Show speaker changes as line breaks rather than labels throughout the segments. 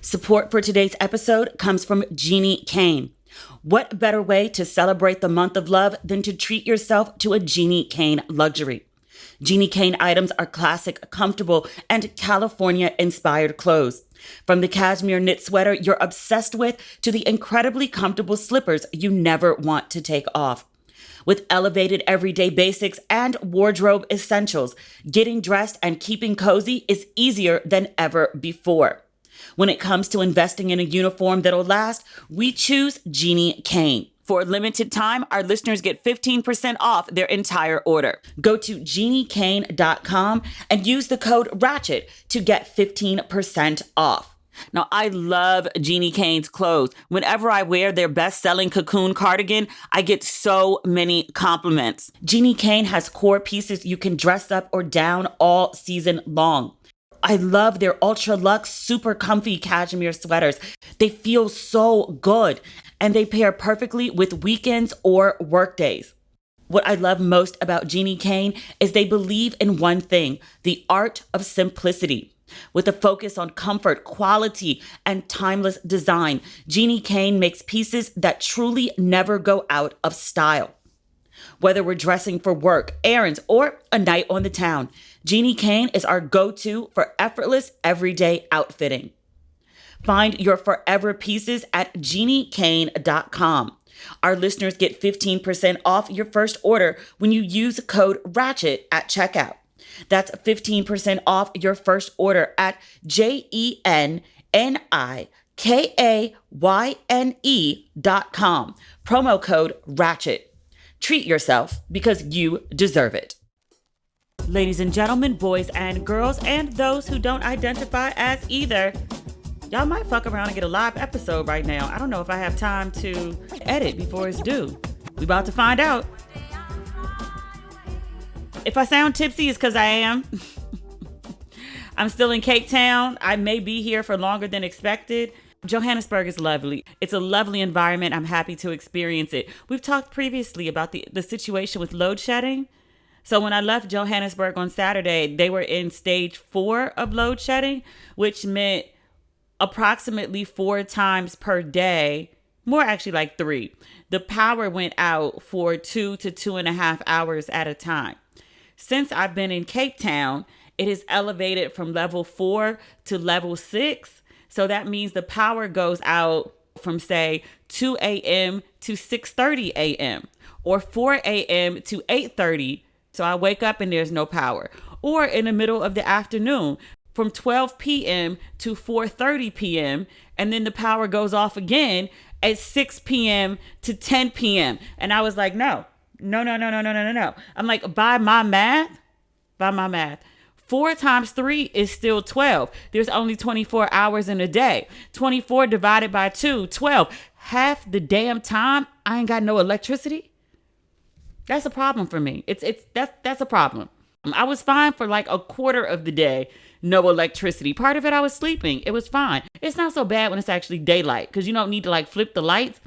Support for today's episode comes from Jeannie Kane. What better way to celebrate the month of love than to treat yourself to a Jeannie Kane luxury? Jeannie Kane items are classic, comfortable, and California-inspired clothes. From the cashmere knit sweater you're obsessed with to the incredibly comfortable slippers you never want to take off. With elevated everyday basics and wardrobe essentials, getting dressed and keeping cozy is easier than ever before. When it comes to investing in a uniform that'll last, we choose Jeannie Kane. For a limited time, our listeners get 15% off their entire order. Go to jeanniekane.com and use the code RATCHET to get 15% off. Now, I love Jeannie Kane's clothes. Whenever I wear their best-selling cocoon cardigan, I get so many compliments. Jeannie Kane has core pieces you can dress up or down all season long. I love their ultra luxe, super comfy cashmere sweaters. They feel so good and they pair perfectly with weekends or workdays. What I love most about Jeannie Kane is they believe in one thing, the art of simplicity. With a focus on comfort, quality, and timeless design, Jeannie Kane makes pieces that truly never go out of style. Whether we're dressing for work, errands, or a night on the town, Jeannie Kane is our go-to for effortless everyday outfitting. Find your forever pieces at jeanniekane.com. Our listeners get 15% off your first order when you use code RATCHET at checkout. That's 15% off your first order at jeanniekayne.com. Promo code RATCHET. Treat yourself because you deserve it. Ladies and gentlemen, boys and girls, and those who don't identify as either, y'all might fuck around and get a live episode right now. I don't know if I have time to edit before it's due. We about to find out. If I sound tipsy, it's because I am. I'm still in Cape Town. I may be here for longer than expected. Johannesburg is lovely. It's a lovely environment. I'm happy to experience it. We've talked previously about the situation with load shedding. So when I left Johannesburg on Saturday, they were in stage 4 of load shedding, which meant approximately 4 times per day, more actually like 3. The power went out for 2 to 2.5 hours at a time. Since I've been in Cape Town, it has elevated from level 4 to level 6. So that means the power goes out from, say, 2 a.m. to 6:30 a.m. or 4 a.m. to 8:30. So I wake up and there's no power. Or in the middle of the afternoon from 12 p.m. to 4:30 p.m. And then the power goes off again at 6 p.m. to 10 p.m. And I was like, no. I'm like, by my math, 4 times 3 is still 12. There's only 24 hours in a day. 24 divided by 2, 12. Half the damn time I ain't got no electricity. That's a problem for me. That's a problem. I was fine for like a quarter of the day, no electricity. Part of it I was sleeping. It was fine. It's not so bad when it's actually daylight because you don't need to like flip the lights.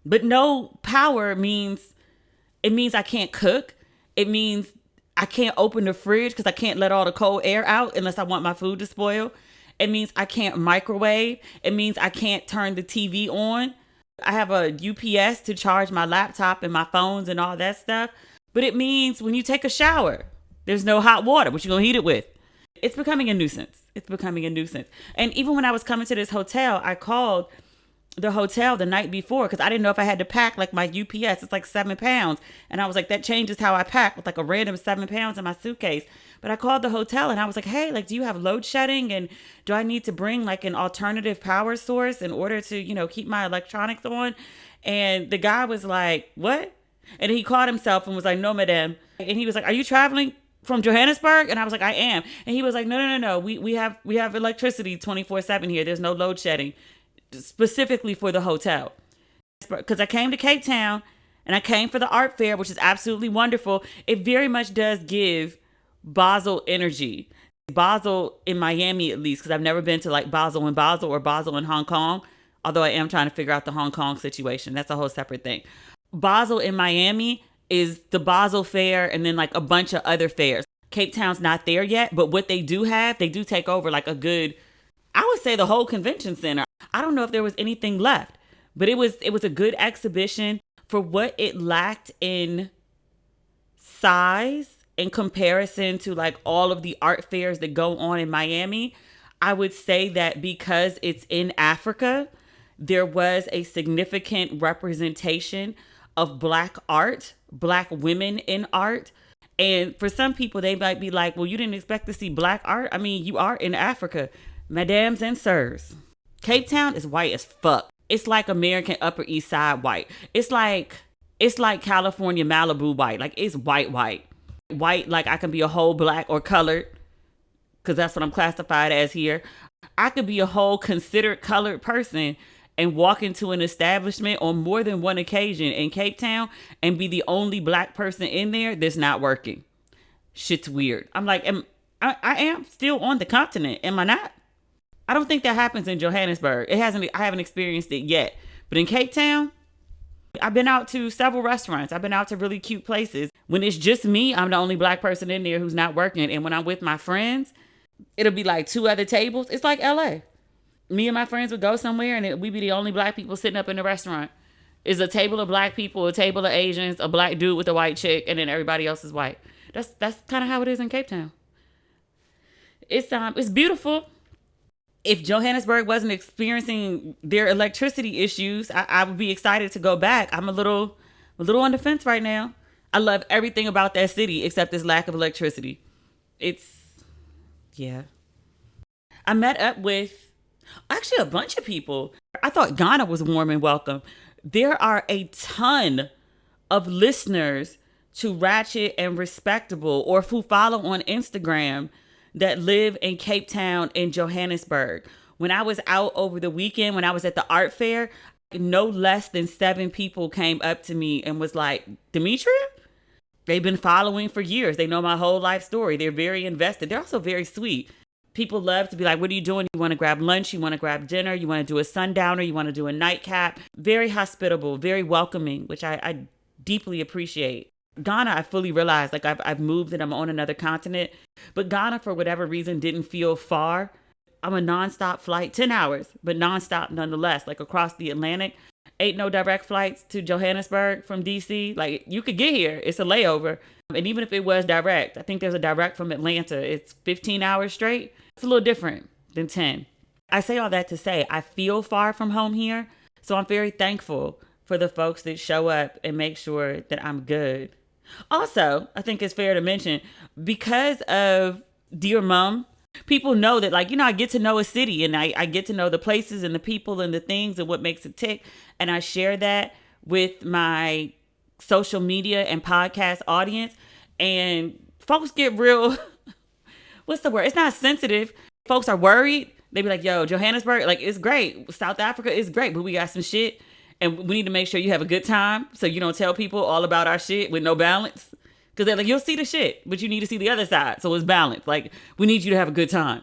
But no power means I can't cook. It means I can't open the fridge because I can't let all the cold air out unless I want my food to spoil. It means I can't microwave. It means I can't turn the TV on. I have a UPS to charge my laptop and my phones and all that stuff. But it means when you take a shower, there's no hot water. What you gonna heat it with? It's becoming a nuisance. And even when I was coming to this hotel, I called the hotel the night before because I didn't know if I had to pack like my UPS. It's like 7 pounds. And I was like, that changes how I pack with like a random 7 pounds in my suitcase. But I called the hotel and I was like, hey, like, do you have load shedding? And do I need to bring like an alternative power source in order to, keep my electronics on? And the guy was like, what? And he called himself and was like, no, madam. And he was like, are you traveling from Johannesburg? And I was like, I am. And he was like, no. We have electricity 24/7 here. There's no load shedding. Specifically for the hotel. Because I came to Cape Town and I came for the art fair, which is absolutely wonderful. It very much does give Basel energy. Basel in Miami, at least, because I've never been to like Basel or Basel in Hong Kong. Although I am trying to figure out the Hong Kong situation. That's a whole separate thing. Basel in Miami is the Basel Fair and then like a bunch of other fairs. Cape Town's not there yet, but what they do have, they do take over like a good I would say the whole convention center. I don't know if there was anything left, but it was a good exhibition for what it lacked in size in comparison to like all of the art fairs that go on in Miami. I would say that because it's in Africa, there was a significant representation of Black art, Black women in art. And for some people, they might be like, well, you didn't expect to see Black art? I mean, you are in Africa, madams and sirs. Cape Town is white as fuck. It's like American Upper East Side white. It's like California Malibu white. Like, it's white. White, like I can be a whole Black or colored, because that's what I'm classified as here. I could be a whole considered colored person and walk into an establishment on more than one occasion in Cape Town and be the only Black person in there that's not working. Shit's weird. I'm like, I am still on the continent. Am I not? I don't think that happens in Johannesburg. I haven't experienced it yet. But in Cape Town, I've been out to several restaurants. I've been out to really cute places. When it's just me, I'm the only Black person in there who's not working. And when I'm with my friends, it'll be like 2 other tables. It's like LA. Me and my friends would go somewhere and we'd be the only Black people sitting up in the restaurant. It's a table of Black people, a table of Asians, a Black dude with a white chick, and then everybody else is white. That's kind of how it is in Cape Town. It's beautiful. If Johannesburg wasn't experiencing their electricity issues, I would be excited to go back. I'm a little on the fence right now. I love everything about that city except this lack of electricity. Yeah. I met up with actually a bunch of people. I thought Ghana was warm and welcome. There are a ton of listeners to Ratchet and Respectable or who follow on Instagram that live in Cape Town and Johannesburg. When I was out over the weekend, when I was at the art fair, no less than 7 people came up to me and was like, Demetria? They've been following for years. They know my whole life story. They're very invested. They're also very sweet. People love to be like, what are you doing? You want to grab lunch? You want to grab dinner? You want to do a sundowner? You want to do a nightcap? Very hospitable, very welcoming, which I deeply appreciate. Ghana, I fully realized, like I've moved and I'm on another continent, but Ghana, for whatever reason, didn't feel far. I'm a nonstop flight, 10 hours, but nonstop nonetheless, like across the Atlantic. Ain't no direct flights to Johannesburg from DC. Like, you could get here. It's a layover. And even if it was direct, I think there's a direct from Atlanta. It's 15 hours straight. It's a little different than 10. I say all that to say I feel far from home here. So I'm very thankful for the folks that show up and make sure that I'm good. Also, I think it's fair to mention, because of Dear Mom, people know that, like, you know, I get to know a city and I get to know the places and the people and the things and what makes it tick. And I share that with my social media and podcast audience. And folks get real, what's the word? It's not sensitive. Folks are worried. They be like, yo, Johannesburg, like, it's great. South Africa is great, but we got some shit. And we need to make sure you have a good time so you don't tell people all about our shit with no balance. Because they're like, you'll see the shit, but you need to see the other side. So it's balanced. Like, we need you to have a good time.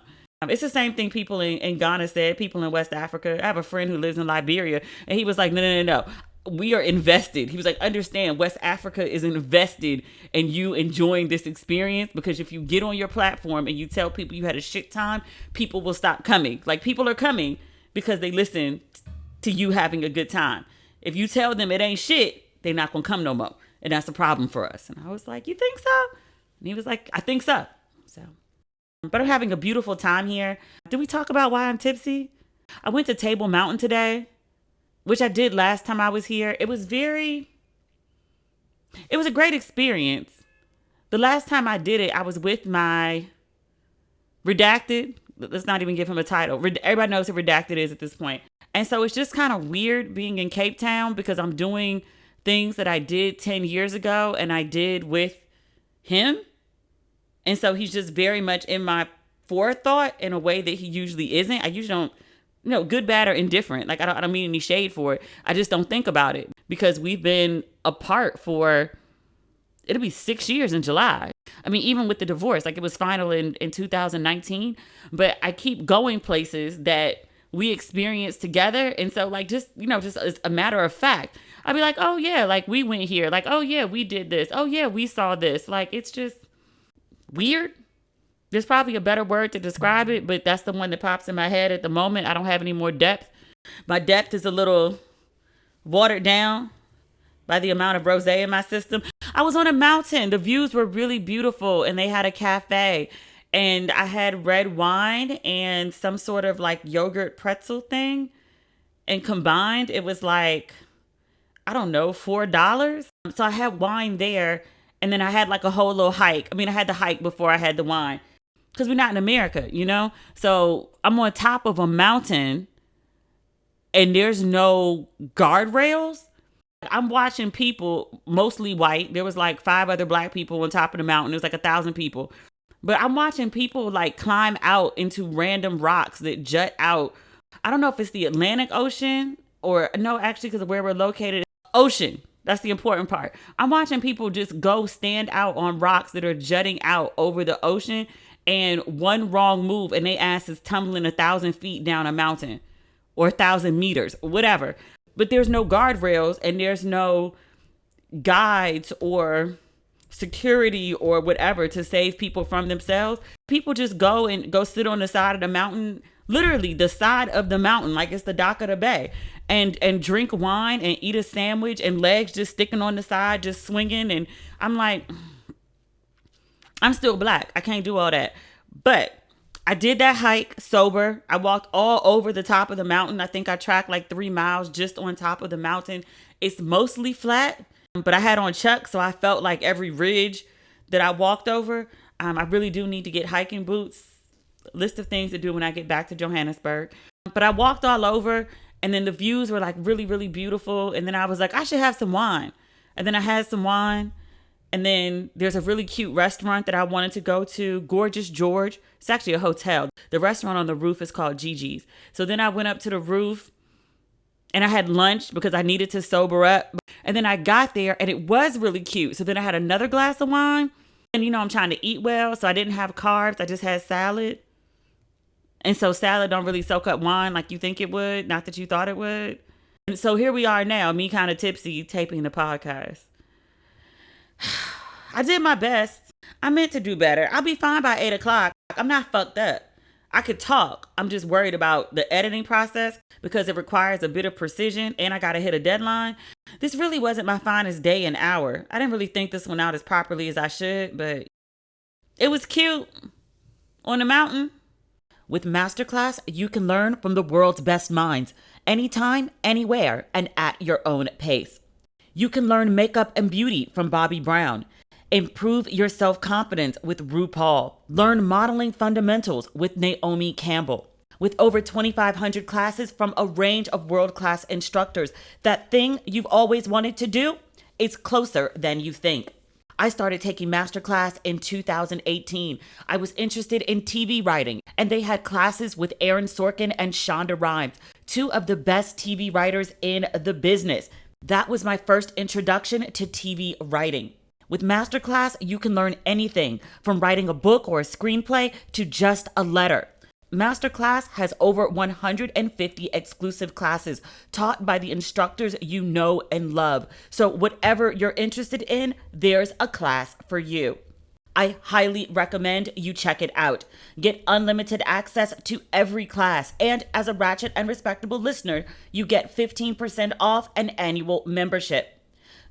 It's the same thing people in Ghana said, people in West Africa. I have a friend who lives in Liberia, and he was like, no. We are invested. He was like, understand, West Africa is invested in you enjoying this experience, because if you get on your platform and you tell people you had a shit time, people will stop coming. Like, people are coming because they listen to you having a good time. If you tell them it ain't shit, they're not gonna come no more. And that's a problem for us. And I was like, you think so? And he was like, I think so. But I'm having a beautiful time here. Did we talk about why I'm tipsy? I went to Table Mountain today, which I did last time I was here. It was a great experience. The last time I did it, I was with my Redacted. Let's not even give him a title. Everybody knows who Redacted is at this point. And so it's just kind of weird being in Cape Town because I'm doing things that I did 10 years ago and I did with him. And so he's just very much in my forethought in a way that he usually isn't. I usually don't, good, bad, or indifferent. Like, I don't mean any shade for it. I just don't think about it because we've been apart for, it'll be 6 years in July. I mean, even with the divorce, like, it was final in 2019, but I keep going places that we experienced together. And so, like, just as a matter of fact, I'd be like, oh yeah, like, we went here. Like, oh yeah, we did this. Oh yeah, we saw this. Like, it's just weird. There's probably a better word to describe it, but that's the one that pops in my head at the moment. I don't have any more depth. My depth is a little watered down by the amount of rosé in my system. I was on a mountain. The views were really beautiful, and they had a cafe, and I had red wine and some sort of like yogurt pretzel thing, and combined it was like, I don't know, $4. So I had wine there, and then I had like a whole little hike. I mean, I had the hike before I had the wine, because we're not in America, you know? So I'm on top of a mountain, and there's no guardrails. I'm watching people, mostly white. There was like 5 other black people on top of the mountain. There was like 1,000 people. But I'm watching people like climb out into random rocks that jut out. I don't know if it's the Atlantic Ocean or no, actually, because of where we're located. Ocean. That's the important part. I'm watching people just go stand out on rocks that are jutting out over the ocean, and one wrong move and they ass is tumbling 1,000 feet down a mountain or 1,000 meters, whatever. But there's no guardrails, and there's no guides or security or whatever to save people from themselves. People just go sit on the side of the mountain, literally the side of the mountain, like it's the dock of the bay, and drink wine and eat a sandwich, and legs just sticking on the side, just swinging. And I'm like, I'm still black. I can't do all that. But I did that hike sober. I walked all over the top of the mountain. I think I tracked like 3 miles just on top of the mountain. It's mostly flat, but I had on Chucks, so I felt like every ridge that I walked over. I really do need to get hiking boots. List of things to do when I get back to Johannesburg. But I walked all over, and then the views were like really, really beautiful. And then I was like, I should have some wine. And then I had some wine. And then there's a really cute restaurant that I wanted to go to, Gorgeous George. It's actually a hotel. The restaurant on the roof is called Gigi's. So then I went up to the roof, and I had lunch because I needed to sober up. And then I got there, and it was really cute. So then I had another glass of wine. And, you know, I'm trying to eat well, so I didn't have carbs. I just had salad. And so salad don't really soak up wine like you think it would. Not that you thought it would. And so here we are now, me kind of tipsy, taping the podcast. I did my best. I meant to do better. I'll be fine by 8 o'clock. I'm not fucked up. I could talk. I'm just worried about the editing process because it requires a bit of precision, and I got to hit a deadline. This really wasn't my finest day and hour. I didn't really think this one out as properly as I should, but it was cute on the mountain. With Masterclass, you can learn from the world's best minds, anytime, anywhere, and at your own pace. You can learn makeup and beauty from Bobbi Brown. Improve your self-confidence with RuPaul. Learn modeling fundamentals with Naomi Campbell. With over 2,500 classes from a range of world-class instructors, that thing you've always wanted to do, it's closer than you think. I started taking Masterclass in 2018. I was interested in TV writing, and they had classes with Aaron Sorkin and Shonda Rhimes, 2 of the best TV writers in the business. That was my first introduction to TV writing. With Masterclass, you can learn anything from writing a book or a screenplay to just a letter. Masterclass has over 150 exclusive classes taught by the instructors you know and love. So whatever you're interested in, there's a class for you. I highly recommend you check it out. Get unlimited access to every class. And as a Ratchet and Respectable listener, you get 15% off an annual membership.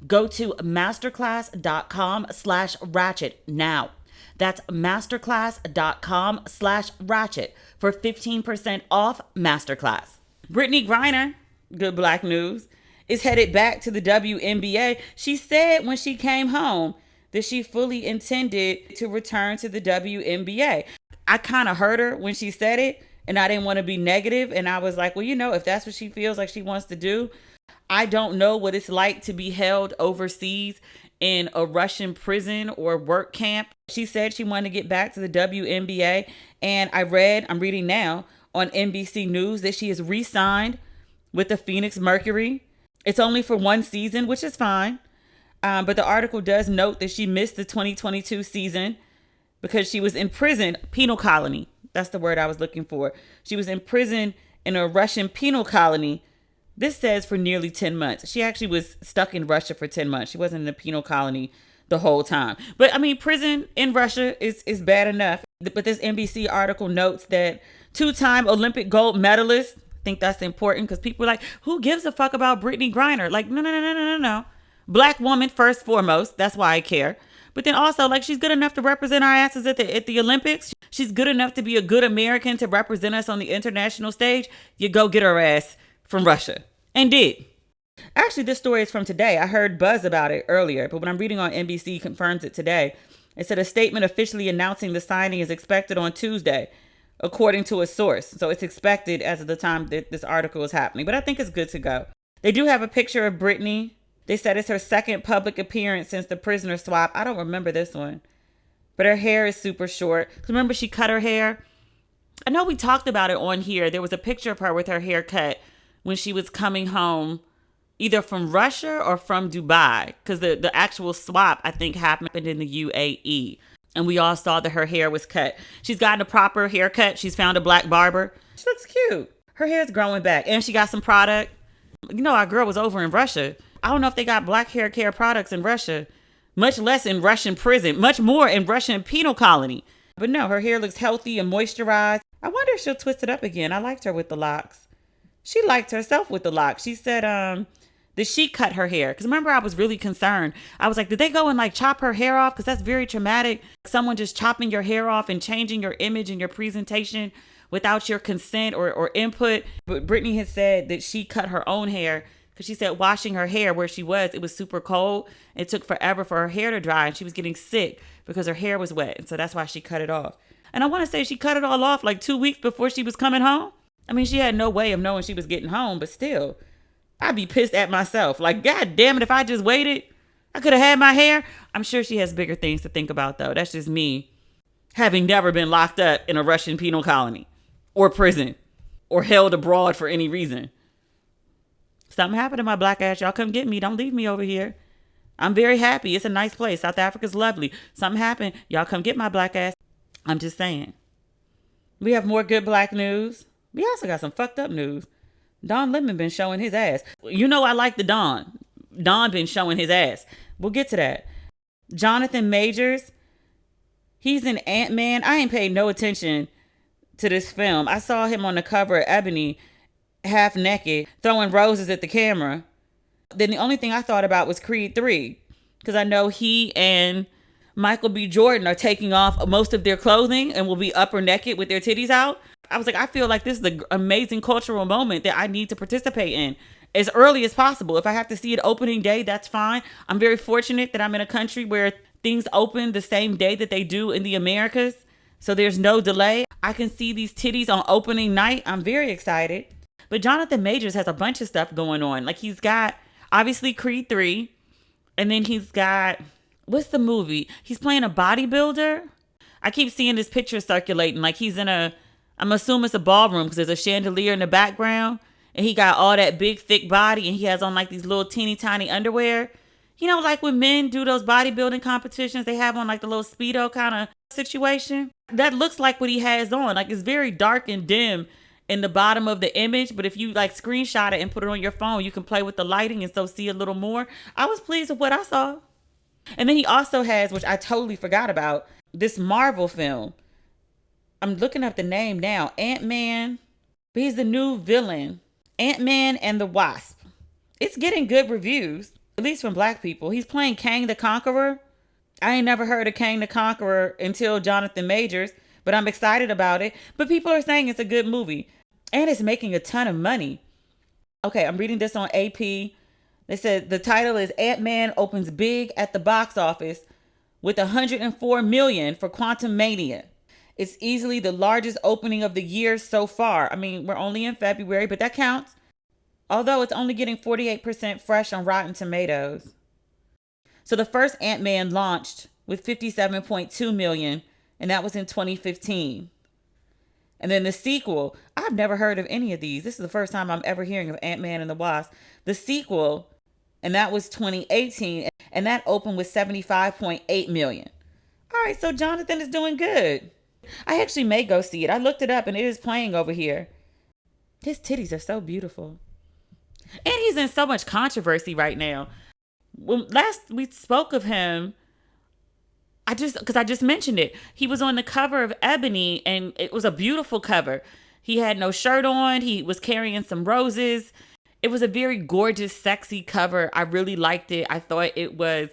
Go to masterclass.com/ratchet now. That's masterclass.com/ratchet for 15% off Masterclass. Brittney Griner, good black news, is headed back to the WNBA. She said when she came home that she fully intended to return to the WNBA. I kind of heard her when she said it, and I didn't want to be negative. And I was like, well, you know, if that's what she feels like she wants to do, I don't know what it's like to be held overseas in a Russian prison or work camp. She said she wanted to get back to the WNBA. And I'm reading now on NBC News that she is re-signed with the Phoenix Mercury. It's only for 1 season, which is fine. But the article does note that she missed the 2022 season because she was in prison, penal colony. That's the word I was looking for. She was in prison in a Russian penal colony. This says for nearly 10 months. She actually was stuck in Russia for 10 months. She wasn't in a penal colony the whole time. But I mean, prison in Russia is bad enough. But this NBC article notes that two-time Olympic gold medalist, I think that's important because people are like, who gives a fuck about Brittney Griner? Like, no. Black woman first foremost. That's why I care. But then also, like, she's good enough to represent our asses at the Olympics. She's good enough to be a good American to represent us on the international stage. You go get her ass from Russia. And did. Actually, this story is from today. I heard buzz about it earlier, but when I'm reading on NBC, confirms it today. It said a statement officially announcing the signing is expected on Tuesday, according to a source. So it's expected as of the time that this article is happening. But I think it's good to go. They do have a picture of Brittney. They said it's her second public appearance since the prisoner swap. I don't remember this one. But her hair is super short. Remember she cut her hair? I know we talked about it on here. There was a picture of her with her hair cut when she was coming home, either from Russia or from Dubai, because the actual swap, I think, happened in the UAE. And we all saw that her hair was cut. She's gotten a proper haircut. She's found a black barber. She looks cute. Her hair's growing back. And she got some product. You know, our girl was over in Russia. I don't know if they got black hair care products in Russia, much less in Russian prison, much more in Russian penal colony. But no, her hair looks healthy and moisturized. I wonder if she'll twist it up again. I liked her with the locks. She liked herself with the locks. She said, that she cut her hair. Because remember, I was really concerned. I was like, did they go and like chop her hair off? Because that's very traumatic. Someone just chopping your hair off and changing your image and your presentation without your consent or input. But Brittney had said that she cut her own hair because she said washing her hair where she was, it was super cold. It took forever for her hair to dry and she was getting sick because her hair was wet. And so that's why she cut it off. And I want to say she cut it all off like 2 weeks before she was coming home. I mean, she had no way of knowing she was getting home, but still, I'd be pissed at myself. Like, God damn it, if I just waited, I could have had my hair. I'm sure she has bigger things to think about, though. That's just me having never been locked up in a Russian penal colony or prison or held abroad for any reason. Something happened to my black ass. Y'all come get me. Don't leave me over here. I'm very happy. It's a nice place. South Africa's lovely. Something happened. Y'all come get my black ass. I'm just saying. We have more good black news. We also got some fucked up news. Don Lemon been showing his ass. You know I like the Don. Don been showing his ass. We'll get to that. Johnathan Majors. He's an Ant-Man. I ain't paid no attention to this film. I saw him on the cover of Ebony, half naked, throwing roses at the camera. Then the only thing I thought about was Creed 3. Because I know he and Michael B. Jordan are taking off most of their clothing and will be upper naked with their titties out. I was like, I feel like this is an amazing cultural moment that I need to participate in as early as possible. If I have to see it opening day, that's fine. I'm very fortunate that I'm in a country where things open the same day that they do in the Americas. So there's no delay. I can see these titties on opening night. I'm very excited. But Johnathan Majors has a bunch of stuff going on. Like he's got obviously Creed 3. And then he's got, what's the movie? He's playing a bodybuilder. I keep seeing this picture circulating. Like he's in I'm assuming it's a ballroom because there's a chandelier in the background. And he got all that big, thick body. And he has on like these little teeny tiny underwear. You know, like when men do those bodybuilding competitions, they have on like the little Speedo kind of situation. That looks like what he has on. Like it's very dark and dim in the bottom of the image. But if you like screenshot it and put it on your phone, you can play with the lighting and so see a little more. I was pleased with what I saw. And then he also has, which I totally forgot about, this Marvel film. I'm looking up the name now. Ant-Man. But he's the new villain. Ant-Man and the Wasp. It's getting good reviews, at least from black people. He's playing Kang the Conqueror. I ain't never heard of Kang the Conqueror until Johnathan Majors, but I'm excited about it. But people are saying it's a good movie. And it's making a ton of money. Okay, I'm reading this on AP. They said the title is Ant-Man opens big at the box office with 104 million for Quantum Mania. It's easily the largest opening of the year so far. I mean, we're only in February, but that counts. Although it's only getting 48% fresh on Rotten Tomatoes. So the first Ant-Man launched with 57.2 million, and that was in 2015. And then the sequel, I've never heard of any of these. This is the first time I'm ever hearing of Ant-Man and the Wasp. The sequel, and that was 2018, and that opened with 75.8 million. All right, so Johnathan is doing good. I actually may go see it. I looked it up and it is playing over here. His titties are so beautiful. And he's in so much controversy right now. When last we spoke of him, Because I just mentioned it. He was on the cover of Ebony, and it was a beautiful cover. He had no shirt on. He was carrying some roses. It was a very gorgeous, sexy cover. I really liked it. I thought it was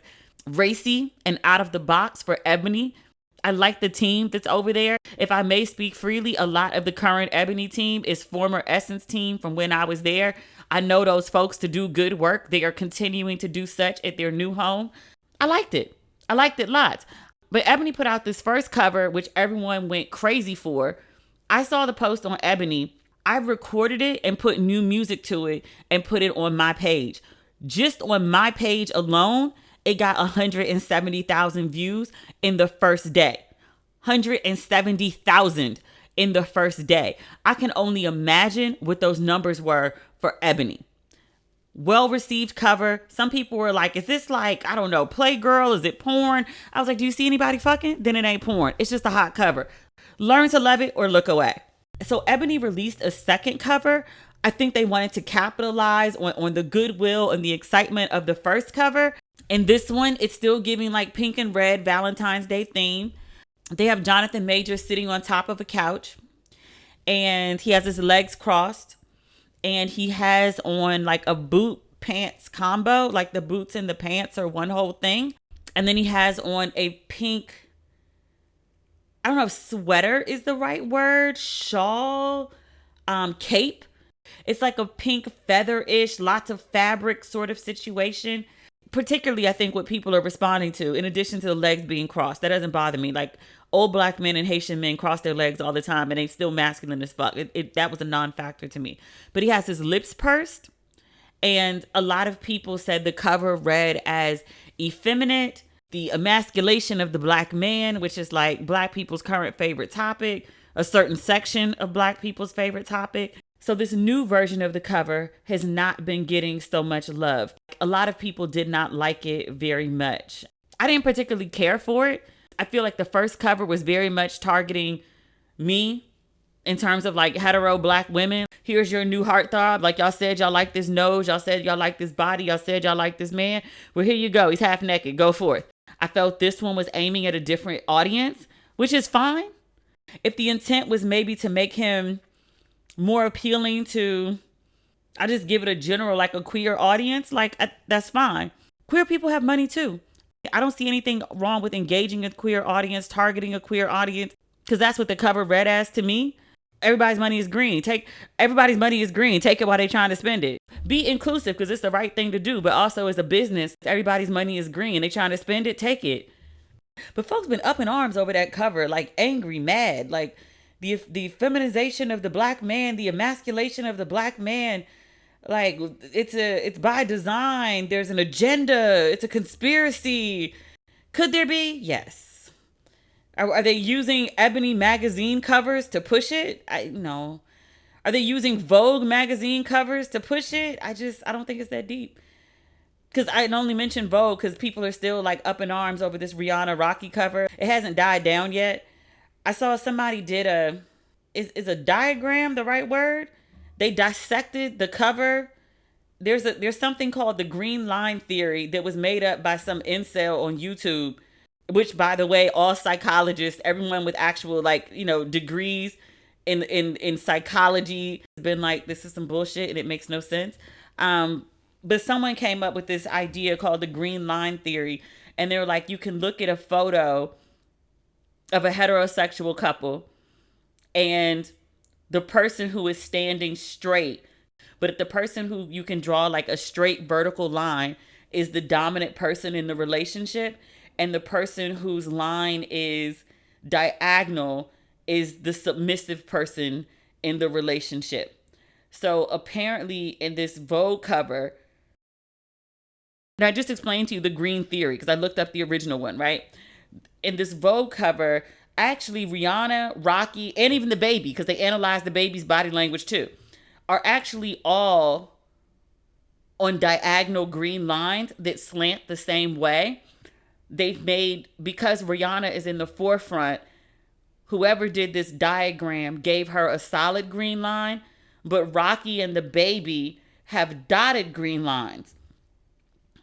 racy and out of the box for Ebony. I like the team that's over there. If I may speak freely, a lot of the current Ebony team is former Essence team from when I was there. I know those folks to do good work. They are continuing to do such at their new home. I liked it. I liked it lots. But Ebony put out this first cover, which everyone went crazy for. I saw the post on Ebony. I recorded it and put new music to it and put it on my page. Just on my page alone, it got 170,000 views in the first day. 170,000 in the first day. I can only imagine what those numbers were for Ebony. Well-received cover. Some people were like, is this like, I don't know, Playgirl? Is it porn? I was like, do you see anybody fucking? Then it ain't porn. It's just a hot cover. Learn to love it or look away. So Ebony released a second cover. I think they wanted to capitalize on the goodwill and the excitement of the first cover. And this one, it's still giving like pink and red Valentine's Day theme. They have Johnathan Majors sitting on top of a couch. And he has his legs crossed. And he has on like a boot pants combo, like the boots and the pants are one whole thing. And then he has on a pink, I don't know if sweater is the right word, shawl, cape. It's like a pink feather-ish, lots of fabric sort of situation. Particularly, I think what people are responding to, in addition to the legs being crossed, that doesn't bother me. Like old black men and Haitian men cross their legs all the time and they still masculine as fuck. That was a non-factor to me. But he has his lips pursed. And a lot of people said the cover read as effeminate, the emasculation of the black man, which is like black people's current favorite topic, a certain section of black people's favorite topic. So this new version of the cover has not been getting so much love. A lot of people did not like it very much. I didn't particularly care for it. I feel like the first cover was very much targeting me in terms of like hetero black women. Here's your new heartthrob. Like y'all said y'all like this nose. Y'all said y'all like this body. Y'all said y'all like this man. Well, here you go. He's half naked. Go forth. I felt this one was aiming at a different audience, which is fine. If the intent was maybe to make him more appealing to, I just give it a general, like a queer audience, that's fine. Queer people have money too. I don't see anything wrong with engaging a queer audience, targeting a queer audience, because that's what the cover read as to me. Everybody's money is green. Everybody's money is green. Take it while they're trying to spend it. Be inclusive because it's the right thing to do, but also as a business, everybody's money is green. They trying to spend it, take it. But folks been up in arms over that cover, like angry, mad, like the feminization of the black man, the emasculation of the black man, like it's by design. There's an agenda. It's a conspiracy. Could there be? Yes. Are they using Ebony magazine covers to push it? No. Are they using Vogue magazine covers to push it? I don't think it's that deep. Because I only mentioned Vogue because people are still like up in arms over this Rihanna Rocky cover. It hasn't died down yet. I saw somebody did is a diagram the right word? They dissected the cover. There's something called the green line theory that was made up by some incel on YouTube, which by the way, all psychologists, everyone with actual degrees in psychology has been like, this is some bullshit and it makes no sense. But someone came up with this idea called the green line theory. And they were like, you can look at a photo of a heterosexual couple and the person who is standing straight, but if the person who you can draw like a straight vertical line is the dominant person in the relationship, and the person whose line is diagonal is the submissive person in the relationship. So apparently in this Vogue cover, and I just explained to you the green theory because I looked up the original one, right? In this Vogue cover, actually Rihanna, Rocky, and even the baby, because they analyzed the baby's body language too, are actually all on diagonal green lines that slant the same way. They've made, because Rihanna is in the forefront, whoever did this diagram gave her a solid green line, but Rocky and the baby have dotted green lines.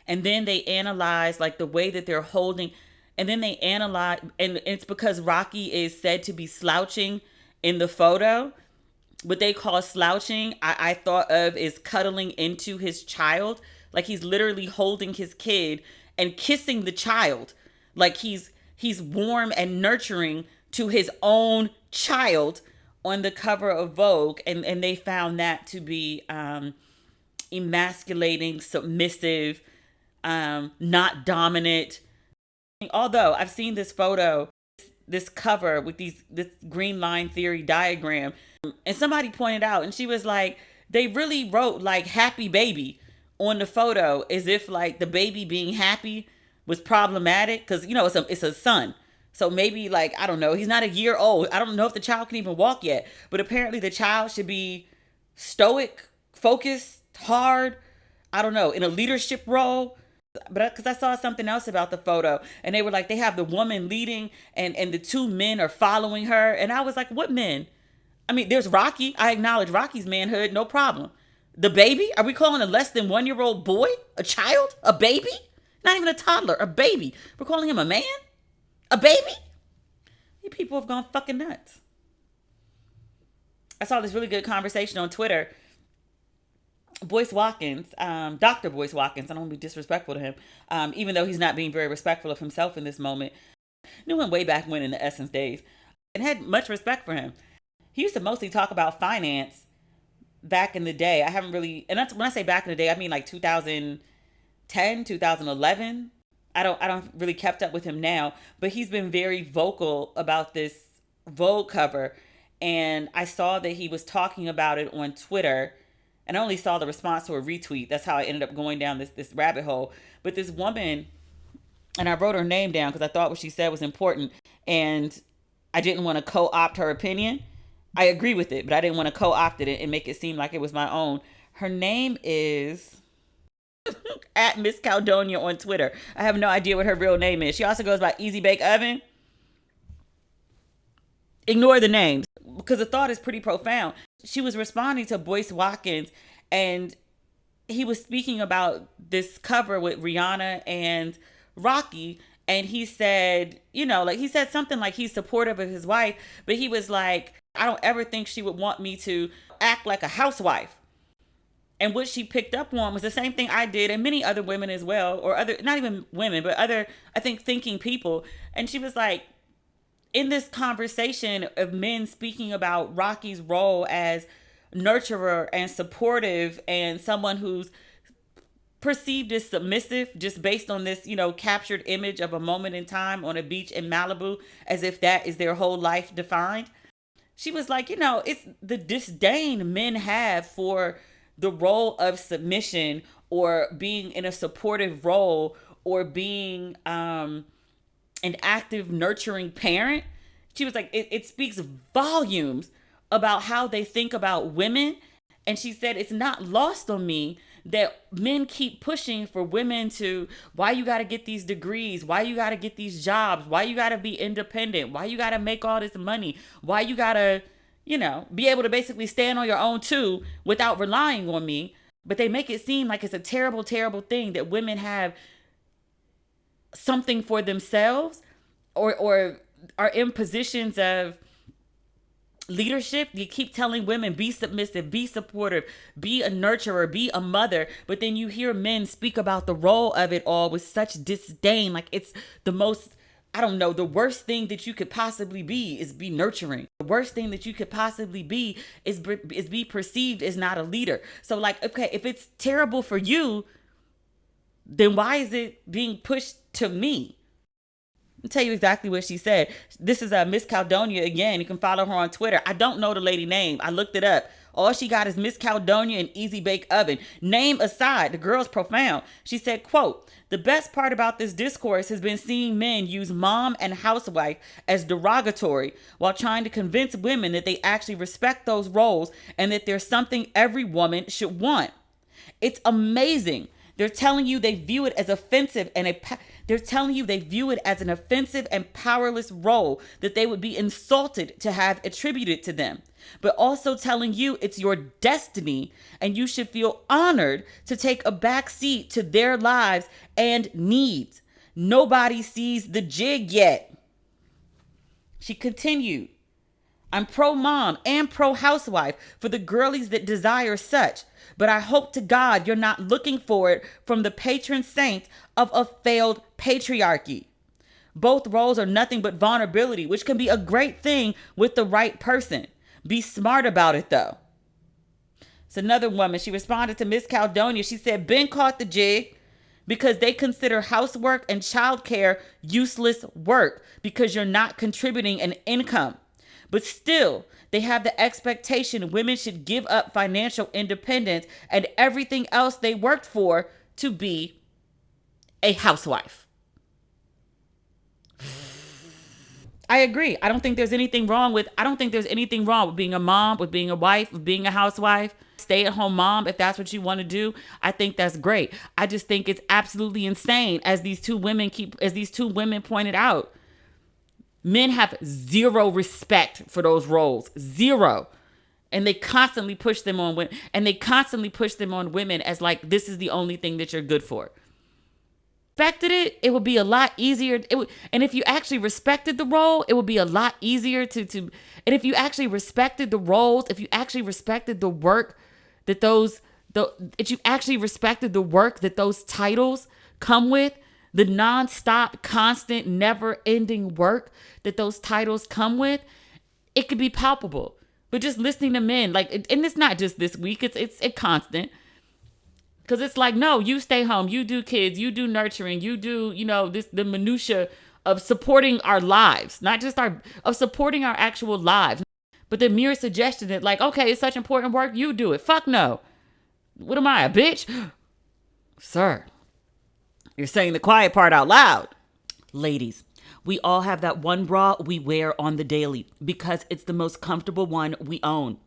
And then they analyze like the way that they're holding. And then they analyze, and it's because Rocky is said to be slouching in the photo. What they call slouching, I thought of is cuddling into his child. Like he's literally holding his kid and kissing the child. Like he's warm and nurturing to his own child on the cover of Vogue. And they found that to be emasculating, submissive, not dominant. Although I've seen this photo, this cover with this green line theory diagram, and somebody pointed out, and she was like, they really wrote like happy baby on the photo as if like the baby being happy was problematic because, you know, it's a son. So maybe like, I don't know, he's not a year old. I don't know if the child can even walk yet, but apparently the child should be stoic, focused, hard, I don't know, in a leadership role. But because I saw something else about the photo, and they were like, they have the woman leading and the two men are following her. And I was like, what men? I mean, there's Rocky. I acknowledge Rocky's manhood, no problem. The baby? Are we calling a less than 1 year old boy a child? A baby? Not even a toddler, a baby. We're calling him a man? A baby? You people have gone fucking nuts. I saw this really good conversation on Twitter. Boyce Watkins, Dr. Boyce Watkins, I don't want to be disrespectful to him, even though he's not being very respectful of himself in this moment. Knew him way back when in the Essence days and had much respect for him. He used to mostly talk about finance back in the day. I haven't really, and that's, when I say back in the day, I mean like 2010, 2011. I don't really kept up with him now, but he's been very vocal about this Vogue cover. And I saw that he was talking about it on Twitter. And I only saw the response to a retweet. That's how I ended up going down this rabbit hole. But this woman, and I wrote her name down because I thought what she said was important. And I didn't want to co-opt her opinion. I agree with it, but I didn't want to co-opt it and make it seem like it was my own. Her name is at Miss Caldonia on Twitter. I have no idea what her real name is. She also goes by Easy Bake Oven. Ignore the names because the thought is pretty profound. She was responding to Boyce Watkins, and he was speaking about this cover with Rihanna and Rocky. And he said, you know, like he said something like he's supportive of his wife, but he was like, I don't ever think she would want me to act like a housewife. And what she picked up on was the same thing I did and many other women as well, or other, not even women, but other, I think, thinking people. And she was like, in this conversation of men speaking about Rocky's role as nurturer and supportive and someone who's perceived as submissive just based on this, you know, captured image of a moment in time on a beach in Malibu, as if that is their whole life defined. She was like, you know, it's the disdain men have for the role of submission or being in a supportive role or being an active, nurturing parent. She was like, it speaks volumes about how they think about women. And she said, it's not lost on me that men keep pushing for women to, why you got to get these degrees? Why you got to get these jobs? Why you got to be independent? Why you got to make all this money? Why you got to, you know, be able to basically stand on your own too without relying on me? But they make it seem like it's a terrible, terrible thing that women have something for themselves or are in positions of leadership. You keep telling women, be submissive, be supportive, be a nurturer, be a mother. But then you hear men speak about the role of it all with such disdain. Like it's the most, I don't know, the worst thing that you could possibly be is be nurturing. The worst thing that you could possibly be is be perceived as not a leader. So like, okay, if it's terrible for you, then why is it being pushed to me? I'll tell you exactly what she said. This is Miss Caldonia again. You can follow her on Twitter. I don't know the lady name. I looked it up. All she got is Miss Caldonia and Easy Bake Oven. Name aside, the girl's profound. She said, quote, the best part about this discourse has been seeing men use mom and housewife as derogatory while trying to convince women that they actually respect those roles and that there's something every woman should want. It's amazing. They're telling you they view it as offensive they're telling you they view it as an offensive and powerless role that they would be insulted to have attributed to them, but also telling you it's your destiny and you should feel honored to take a back seat to their lives and needs. Nobody sees the jig yet. She continued, I'm pro-mom and pro-housewife for the girlies that desire such, but I hope to God you're not looking for it from the patron saint of a failed patriarchy. Both roles are nothing but vulnerability, which can be a great thing with the right person. Be smart about it, though. It's another woman. She responded to Miss Caldonia. She said, Ben caught the jig because they consider housework and childcare useless work because you're not contributing an income. But still, they have the expectation women should give up financial independence and everything else they worked for to be a housewife. I agree. I don't think there's anything wrong with being a mom, with being a wife, with being a housewife, stay-at-home mom, if that's what you want to do. I think that's great. I just think it's absolutely insane, as these two women pointed out. Men have zero respect for those roles. Zero. And they constantly push them on women. As like, this is the only thing that you're good for. Respected it would be a lot easier. And if you actually respected the role, it would be a lot easier and if you actually respected the roles, if you actually respected the work that those titles come with, the nonstop, constant, never-ending work that those titles come with, it could be palpable. But just listening to men, like, and it's not just this week, it's a constant. Because it's like, no, you stay home, you do kids, you do nurturing, you do, the minutia of supporting our lives, not just of supporting our actual lives. But the mere suggestion that, like, okay, it's such important work, you do it. Fuck no. What am I, a bitch? Sir, you're saying the quiet part out loud. Ladies, we all have that one bra we wear on the daily because it's the most comfortable one we own.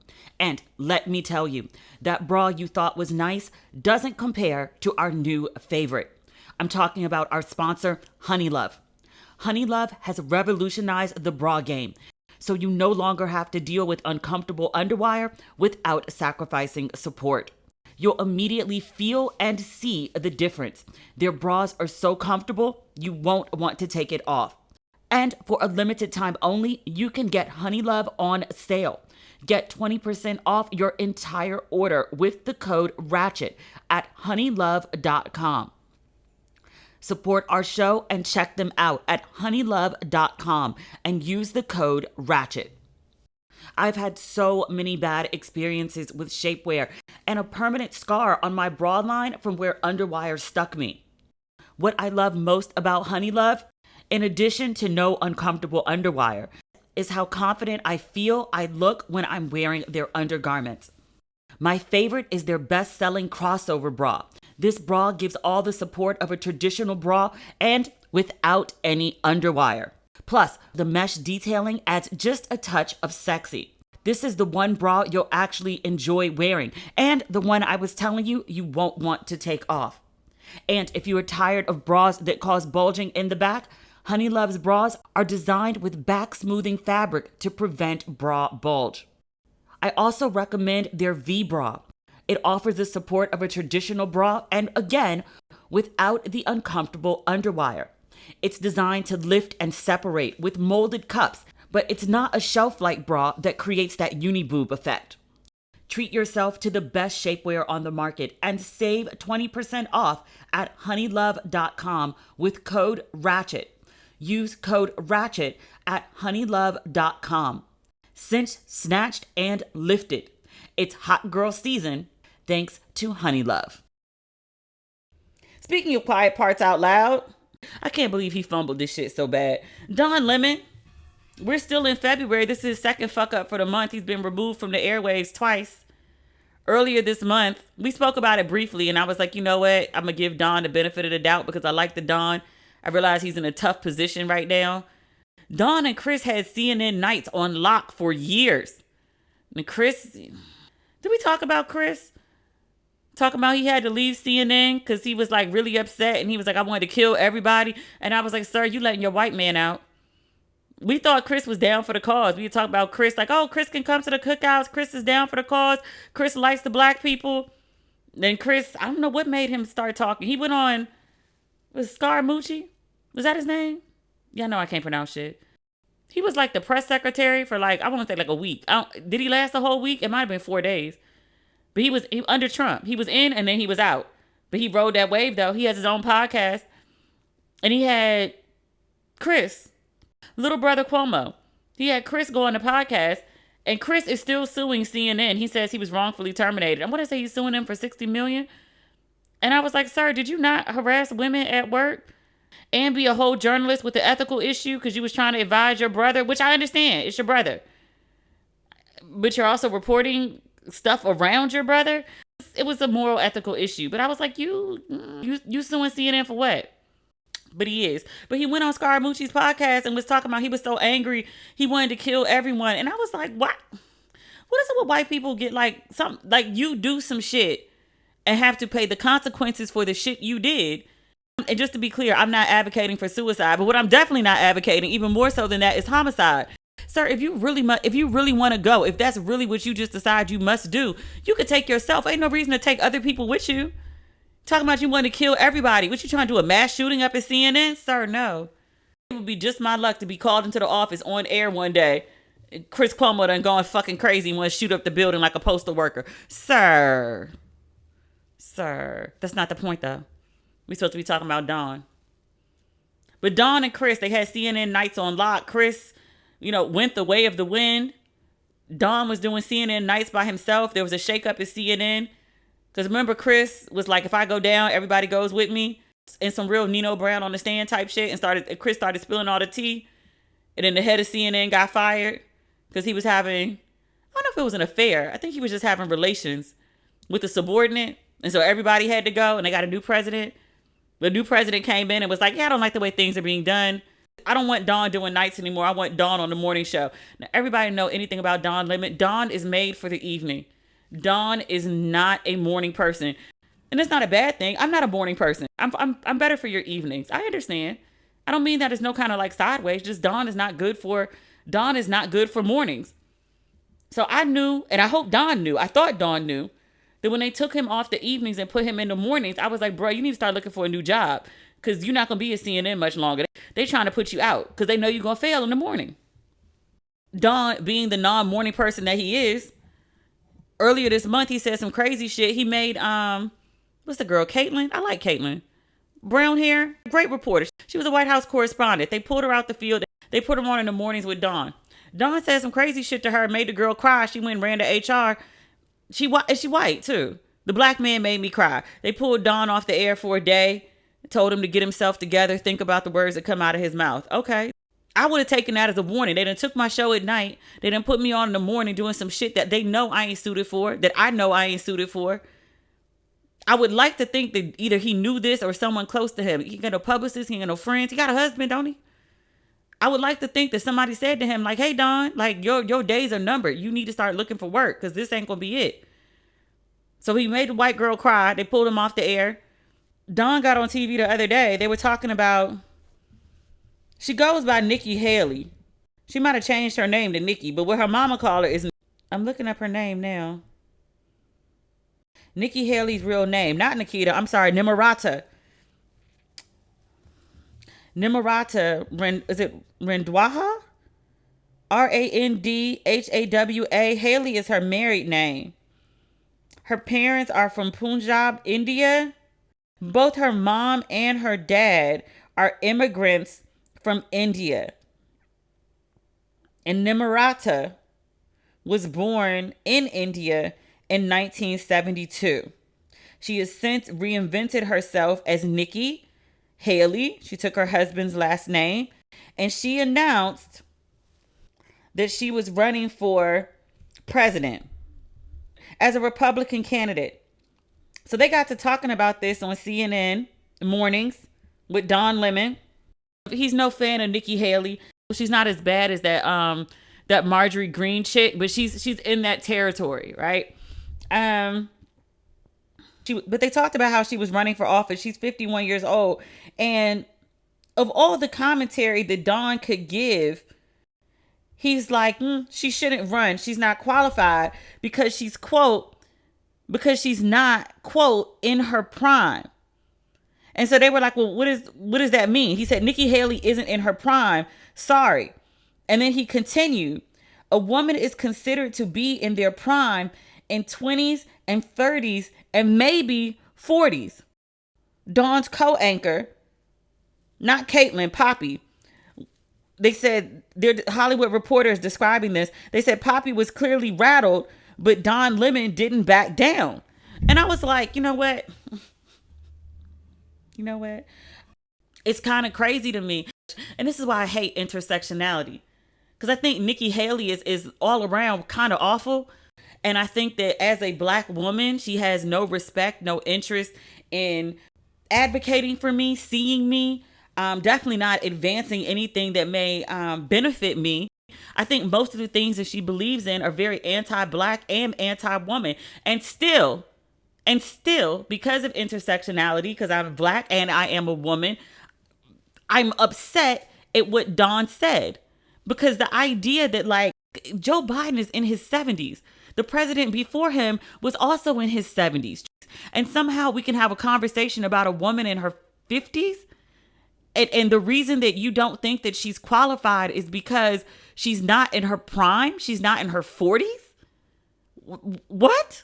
And let me tell you, that bra you thought was nice doesn't compare to our new favorite. I'm talking about our sponsor, Honeylove. Honeylove has revolutionized the bra game, so you no longer have to deal with uncomfortable underwire without sacrificing support. You'll immediately feel and see the difference. Their bras are so comfortable, you won't want to take it off. And for a limited time only, you can get Honeylove on sale. Get 20% off your entire order with the code RATCHET at honeylove.com. Support our show and check them out at honeylove.com and use the code RATCHET. I've had so many bad experiences with shapewear and a permanent scar on my bra line from where underwire stuck me. What I love most about Honeylove, in addition to no uncomfortable underwire, is how confident I feel I look when I'm wearing their undergarments. My favorite is their best-selling crossover bra. This bra gives all the support of a traditional bra and without any underwire. Plus, the mesh detailing adds just a touch of sexy. This is the one bra you'll actually enjoy wearing, and the one I was telling you won't want to take off. And if you are tired of bras that cause bulging in the back, Honeylove's bras are designed with back smoothing fabric to prevent bra bulge. I also recommend their V-bra. It offers the support of a traditional bra and, again, without the uncomfortable underwire. It's designed to lift and separate with molded cups, but it's not a shelf-like bra that creates that uniboob effect. Treat yourself to the best shapewear on the market and save 20% off at honeylove.com with code RATCHET. Use code RATCHET at honeylove.com. Cinched, snatched, and lifted. It's hot girl season thanks to Honeylove. Speaking of quiet parts out loud, I can't believe he fumbled this shit so bad. Don Lemon, we're still in February. This is his second fuck up for the month. He's been removed from the airwaves twice. Earlier this month, we spoke about it briefly, and I was like, you know what? I'm going to give Don the benefit of the doubt because I like the Don. I realize he's in a tough position right now. Don and Chris had CNN nights on lock for years. And Chris, did we talk about Chris? Talking about he had to leave CNN because he was like really upset and he was like, I wanted to kill everybody. And I was like, sir, you letting your white man out. We thought Chris was down for the cause. We talked about Chris like, oh, Chris can come to the cookouts. Chris is down for the cause. Chris likes the black people. Then Chris, I don't know what made him start talking. He went on with Scaramucci. Was that his name? Yeah, no, I can't pronounce shit. He was like the press secretary for like, I want to say like a week. Did he last the whole week? It might have been 4 days. But under Trump. He was in and then he was out. But he rode that wave though. He has his own podcast. And he had Chris, little brother Cuomo. He had Chris go on the podcast. And Chris is still suing CNN. He says he was wrongfully terminated. I want to say he's suing them for $60 million. And I was like, sir, did you not harass women at work and be a whole journalist with the ethical issue because you was trying to advise your brother, which I understand. It's your brother. But you're also reporting stuff around your brother. It was a moral, ethical issue. But I was like, you suing CNN for what? But he is. But he went on Scaramucci's podcast and was talking about he was so angry he wanted to kill everyone. And I was like, what? What is it with white people get like you do some shit and have to pay the consequences for the shit you did? And just to be clear, I'm not advocating for suicide, but what I'm definitely not advocating, even more so than that, is homicide. Sir, if you really want to go, if that's really what you just decide you must do, you could take yourself. Ain't no reason to take other people with you. Talking about you want to kill everybody. What you trying to do, a mass shooting up at CNN? Sir, no. It would be just my luck to be called into the office on air one day. Chris Cuomo done going fucking crazy and want to shoot up the building like a postal worker. Sir, that's not the point though. We supposed to be talking about Dawn. But Dawn and Chris, they had CNN nights on lock. Chris, went the way of the wind. Dawn was doing CNN nights by himself. There was a shakeup at CNN. Because remember, Chris was like, if I go down, everybody goes with me. And some real Nino Brown on the stand type shit. And Chris started spilling all the tea. And then the head of CNN got fired. Because he was having, I don't know if it was an affair. I think he was just having relations with a subordinate. And so everybody had to go. And they got a new president. The new president came in and was like, yeah, I don't like the way things are being done. I don't want Dawn doing nights anymore. I want Dawn on the morning show. Now, everybody know anything about Dawn Lemon. Dawn is made for the evening. Dawn is not a morning person. And it's not a bad thing. I'm not a morning person. I'm better for your evenings. I understand. I don't mean that as no kind of like sideways. Just Dawn is not good for mornings. So I knew, and I hope Dawn knew. I thought Dawn knew that when they took him off the evenings and put him in the mornings, I was like, bro, you need to start looking for a new job because you're not going to be at CNN much longer. They trying to put you out because they know you're going to fail in the morning. Dawn, being the non-morning person that he is, earlier this month, he said some crazy shit. He made, what's the girl, Caitlyn? I like Caitlyn. Brown hair, great reporter. She was a White House correspondent. They pulled her out the field. They put her on in the mornings with Dawn. Dawn said some crazy shit to her, made the girl cry. She went and ran to HR. She white too. The black man made me cry. They pulled Dawn off the air for a day, told him to get himself together, think about the words that come out of his mouth. Okay. I would have taken that as a warning. They done took my show at night. They done put me on in the morning doing some shit that they know I ain't suited for, that I know I ain't suited for. I would like to think that either he knew this or someone close to him. He got no publicist, he got no friends. He got a husband, don't he? I would like to think that somebody said to him, like, hey, Don, like your days are numbered. You need to start looking for work because this ain't going to be it. So he made the white girl cry. They pulled him off the air. Dawn got on TV the other day. They were talking about, she goes by Nikki Haley. She might have changed her name to Nikki, but what her mama called her is, I'm looking up her name now. Nikki Haley's real name, not Nikita. I'm sorry, Nimarata. Is it Randhawa? Randhawa. Haley is her married name. Her parents are from Punjab, India. Both her mom and her dad are immigrants from India. And Nimarata was born in India in 1972. She has since reinvented herself as Nikki Haley. She took her husband's last name, and she announced that she was running for president as a Republican candidate. So they got to talking about this on CNN mornings with Don Lemon. He's no fan of Nikki Haley. She's not as bad as that Marjorie Greene chick, but she's in that territory, right? But they talked about how she was running for office. She's 51 years old. And of all the commentary that Don could give, he's like, she shouldn't run. She's not qualified because she's not, quote, in her prime. And so they were like, well, what does that mean? He said, Nikki Haley isn't in her prime. Sorry. And then he continued, a woman is considered to be in their prime in 20s and 30s and maybe 40s. Dawn's co-anchor, not Caitlyn, Poppy. They said, they're Hollywood reporters describing this. They said Poppy was clearly rattled, but Don Lemon didn't back down. And I was like, you know what? It's kind of crazy to me. And this is why I hate intersectionality. Because I think Nikki Haley is all around kind of awful. And I think that as a black woman, she has no respect, no interest in advocating for me, seeing me, definitely not advancing anything that may benefit me. I think most of the things that she believes in are very anti-black and anti-woman. And still, because of intersectionality, because I'm black and I am a woman, I'm upset at what Dawn said. Because the idea that like Joe Biden is in his 70s, the president before him was also in his 70s. And somehow we can have a conversation about a woman in her 50s. And the reason that you don't think that she's qualified is because she's not in her prime. She's not in her 40s. What?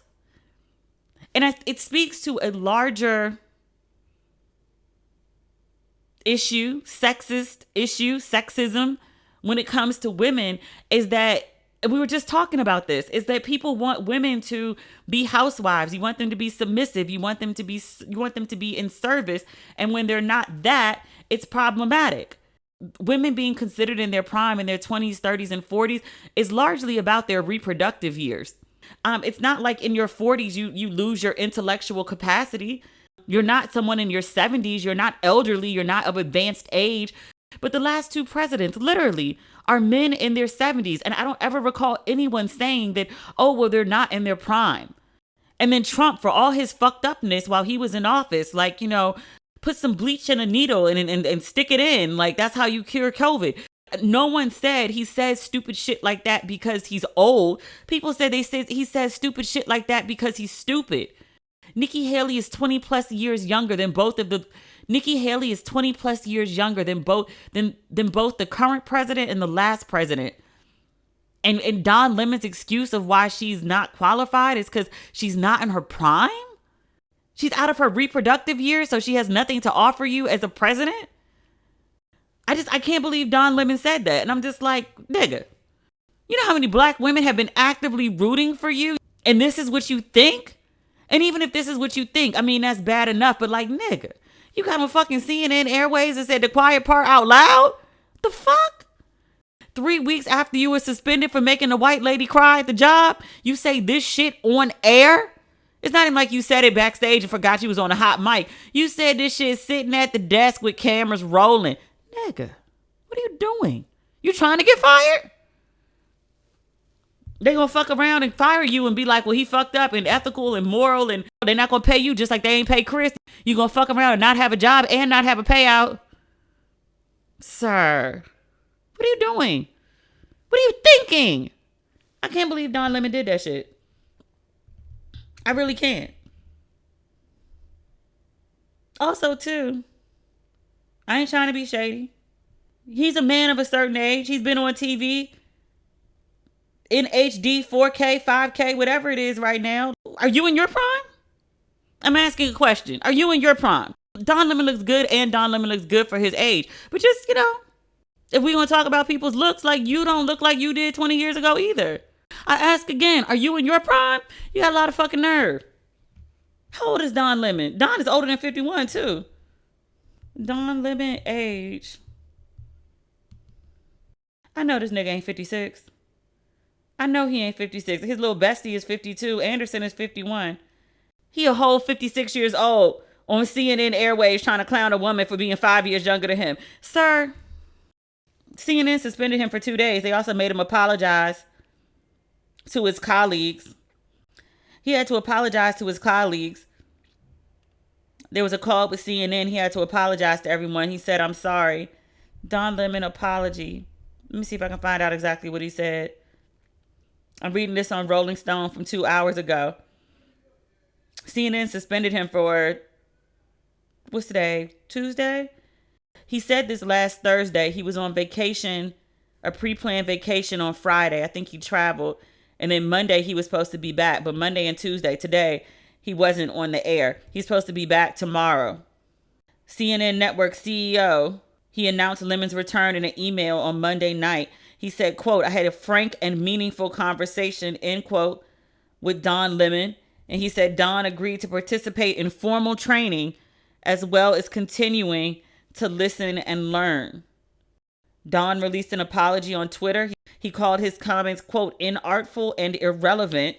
And it speaks to a larger issue, sexism, when it comes to women, is that, we were just talking about this, is that people want women to be housewives. You want them to be submissive. You want them to be in service. And when they're not that, it's problematic. Women being considered in their prime, in their 20s, 30s, and 40s is largely about their reproductive years. It's not like in your 40s, you lose your intellectual capacity. You're not someone in your 70s. You're not elderly. You're not of advanced age. But the last two presidents literally are men in their 70s. And I don't ever recall anyone saying that, oh, well, they're not in their prime. And then Trump, for all his fucked upness while he was in office, like, put some bleach in a needle and stick it in. Like, that's how you cure COVID. No one said he says stupid shit like that because he's old. People said he says stupid shit like that because he's stupid. Nikki Haley is 20 plus years younger than both of the Nikki Haley is 20 plus years younger than both the current president and the last president. And Don Lemon's excuse of why she's not qualified is because she's not in her prime? She's out of her reproductive years, so she has nothing to offer you as a president? I can't believe Don Lemon said that. And I'm just like, nigga, you know how many black women have been actively rooting for you? And this is what you think? And even if this is what you think, I mean, that's bad enough. But like, nigga, you got on fucking CNN Airways and said the quiet part out loud? The fuck? 3 weeks after you were suspended for making a white lady cry at the job, you say this shit on air? It's not even like you said it backstage and forgot you was on a hot mic. You said this shit sitting at the desk with cameras rolling. Nigga, what are you doing? You trying to get fired? They gonna fuck around and fire you and be like, well, he fucked up and ethical and moral, and they're not gonna pay you just like they ain't pay Chris. You gonna fuck around and not have a job and not have a payout? Sir, what are you doing? What are you thinking? I can't believe Don Lemon did that shit. I really can't. Also, too, I ain't trying to be shady. He's a man of a certain age. He's been on TV in HD, 4K, 5K, whatever it is right now. Are you in your prime? I'm asking a question. Are you in your prime? Don Lemon looks good, and Don Lemon looks good for his age. But just, if we want to talk about people's looks, like, you don't look like you did 20 years ago either. I ask again, are you in your prime? You got a lot of fucking nerve. How old is Don Lemon? Don is older than 51 too. Don Lemon age. I know this nigga ain't 56. I know he ain't 56. His little bestie is 52. Anderson is 51. He a whole 56 years old on CNN Airways trying to clown a woman for being 5 years younger than him. Sir, CNN suspended him for 2 days. They also made him apologize to his colleagues. He had to apologize to his colleagues. There was a call with CNN. He had to apologize to everyone. He said, I'm sorry. Don Lemon apology. Let me see if I can find out exactly what he said. I'm reading this on Rolling Stone from 2 hours ago. CNN suspended him for what's today? Tuesday? He said this last Thursday. He was on vacation, a pre-planned vacation on Friday. I think he traveled. And then Monday he was supposed to be back. But Monday and Tuesday, today, he wasn't on the air. He's supposed to be back tomorrow. CNN Network CEO, he announced Lemon's return in an email on Monday night. He said, quote, I had a frank and meaningful conversation, end quote, with Don Lemon. And he said Don agreed to participate in formal training as well as continuing to listen and learn. Don released an apology on Twitter. He called his comments, quote, inartful and irrelevant.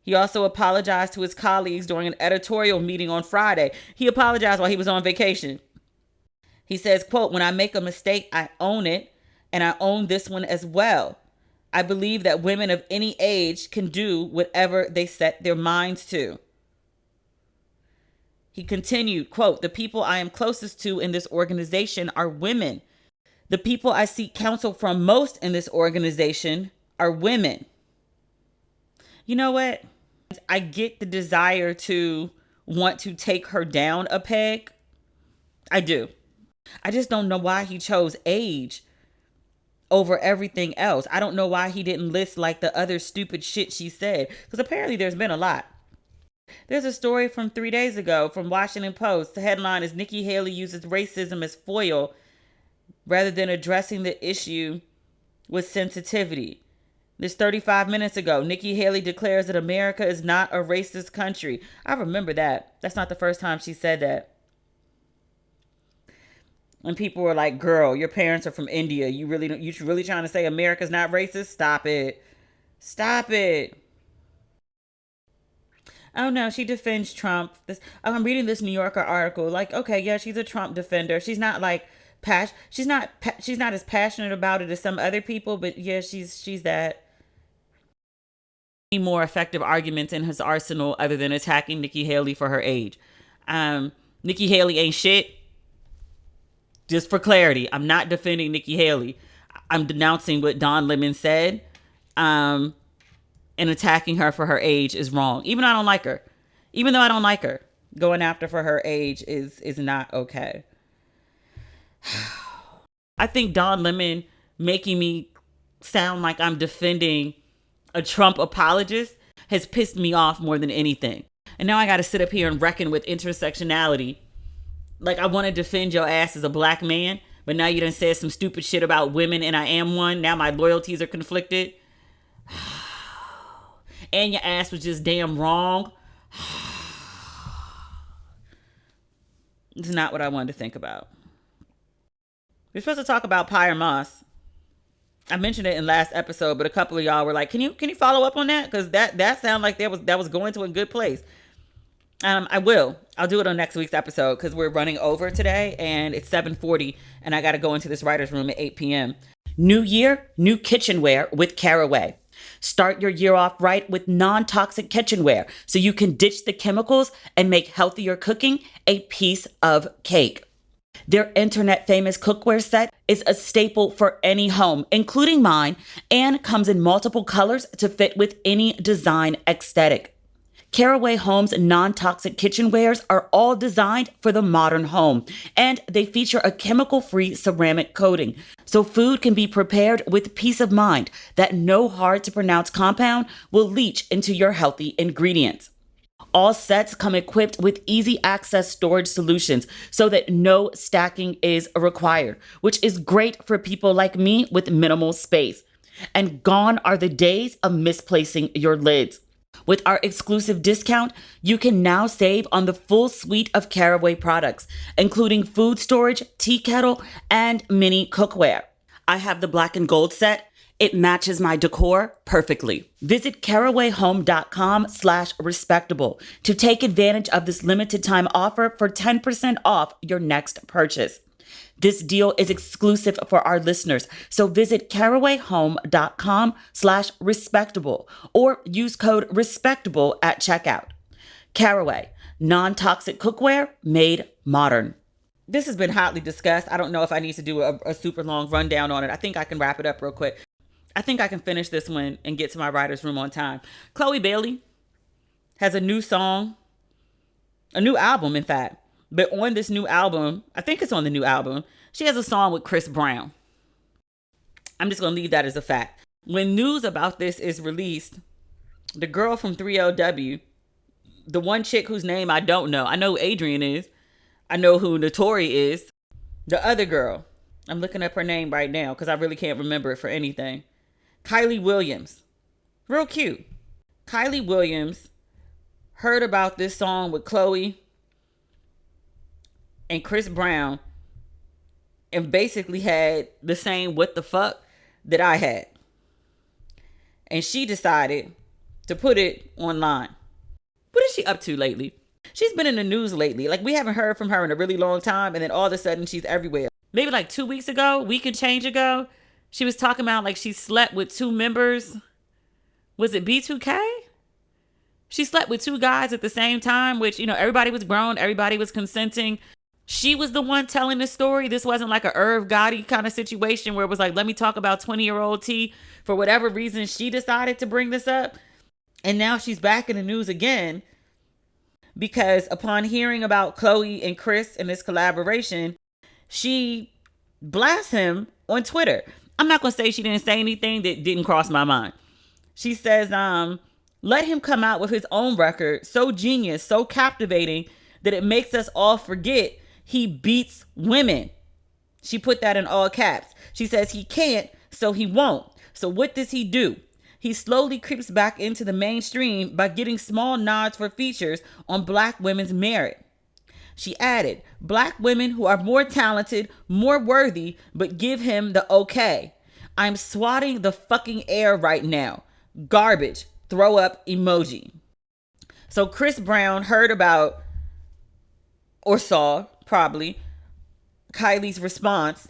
He also apologized to his colleagues during an editorial meeting on Friday. He apologized while he was on vacation. He says, quote, when I make a mistake, I own it, and I own this one as well. I believe that women of any age can do whatever they set their minds to. He continued, quote, the people I am closest to in this organization are women. The people I seek counsel from most in this organization are women. You know what? I get the desire to want to take her down a peg. I do. I just don't know why he chose age over everything else. I don't know why he didn't list like the other stupid shit she said. Because apparently there's been a lot. There's a story from 3 days ago from Washington Post. The headline is Nikki Haley uses racism as foil rather than addressing the issue with sensitivity. This 35 minutes ago, Nikki Haley declares that America is not a racist country. I remember that. That's not the first time she said that. And people were like, girl, your parents are from India. You really trying to say America's not racist? Stop it. Stop it. Oh no, she defends Trump. I'm reading this New Yorker article. Like, okay, yeah, she's a Trump defender. She's not like she's not as passionate about it as some other people, but yeah, she's that. Any more effective arguments in his arsenal other than attacking Nikki Haley for her age. Nikki Haley ain't shit. Just for clarity, I'm not defending Nikki Haley. I'm denouncing what Don Lemon said. And attacking her for her age is wrong. Even though I don't like her, going after for her age is not okay. I think Don Lemon making me sound like I'm defending a Trump apologist has pissed me off more than anything. And now I got to sit up here and reckon with intersectionality. Like, I want to defend your ass as a black man, but now you done said some stupid shit about women and I am one. Now my loyalties are conflicted. And your ass was just damn wrong. It's not what I wanted to think about. We're supposed to talk about Pyre Moss. I mentioned it in last episode, but a couple of y'all were like, "Can you follow up on that? Because that sounded like that was going to a good place." I will. I'll do it on next week's episode because we're running over today and it's 7:40 and I got to go into this writer's room at 8 p.m. New year, new kitchenware with Caraway. Start your year off right with non-toxic kitchenware so you can ditch the chemicals and make healthier cooking a piece of cake. Their internet famous cookware set is a staple for any home, including mine, and comes in multiple colors to fit with any design aesthetic. Caraway Home's non-toxic kitchenwares are all designed for the modern home, and they feature a chemical-free ceramic coating, so food can be prepared with peace of mind that no hard-to-pronounce compound will leach into your healthy ingredients. All sets come equipped with easy access storage solutions so that no stacking is required, which is great for people like me with minimal space. And gone are the days of misplacing your lids. With our exclusive discount, you can now save on the full suite of Caraway products, including food storage, tea kettle, and mini cookware. I have the black and gold set. It matches my decor perfectly. Visit carawayhome.com/respectable to take advantage of this limited time offer for 10% off your next purchase. This deal is exclusive for our listeners, so visit carawayhome.com/respectable or use code respectable at checkout. Caraway, non-toxic cookware made modern. This has been hotly discussed. I don't know if I need to do a super long rundown on it. I think I can wrap it up real quick. I think I can finish this one and get to my writer's room on time. Chloe Bailey has a new song, a new album, in fact. But on this new album, I think it's on the new album, she has a song with Chris Brown. I'm just going to leave that as a fact. When news about this is released, the girl from 3LW, the one chick whose name I don't know. I know who Adrian is. I know who Notori is. The other girl, I'm looking up her name right now because I really can't remember it for anything. Kylie Williams. Real cute. Kylie Williams heard about this song with Chloe and Chris Brown and basically had the same what the fuck that I had. And she decided to put it online. What is she up to lately? She's been in the news lately. Like, we haven't heard from her in a really long time. And then all of a sudden she's everywhere. Maybe like 2 weeks ago, week and change ago, she was talking about like she slept with 2 members. Was it B2K? She slept with 2 guys at the same time, which, everybody was grown. Everybody was consenting. She was the one telling the story. This wasn't like a Irv Gotti kind of situation where it was like, let me talk about 20-year-old T. For whatever reason, she decided to bring this up. And now she's back in the news again because upon hearing about Chloe and Chris and this collaboration, she blasts him on Twitter. I'm not going to say she didn't say anything that didn't cross my mind. She says, let him come out with his own record, so genius, so captivating that it makes us all forget he beats women. She put that in all caps. She says he can't, so he won't. So what does he do? He slowly creeps back into the mainstream by getting small nods for features on Black women's merit. She added, Black women who are more talented, more worthy, but give him the okay. I'm swatting the fucking air right now. Garbage. Throw up emoji. So Chris Brown heard about, or saw probably, Kylie's response.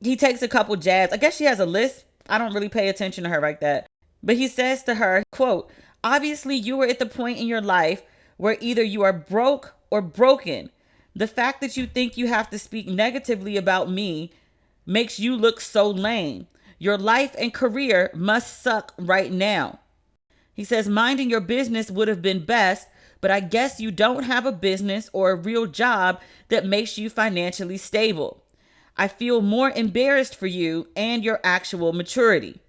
He takes a couple jabs. I guess she has a list. I don't really pay attention to her like that. But he says to her, quote, obviously you are at the point in your life where either you are broke or broken. The fact that you think you have to speak negatively about me makes you look so lame. Your life and career must suck right now. He says, minding your business would have been best, but I guess you don't have a business or a real job that makes you financially stable. I feel more embarrassed for you and your actual maturity.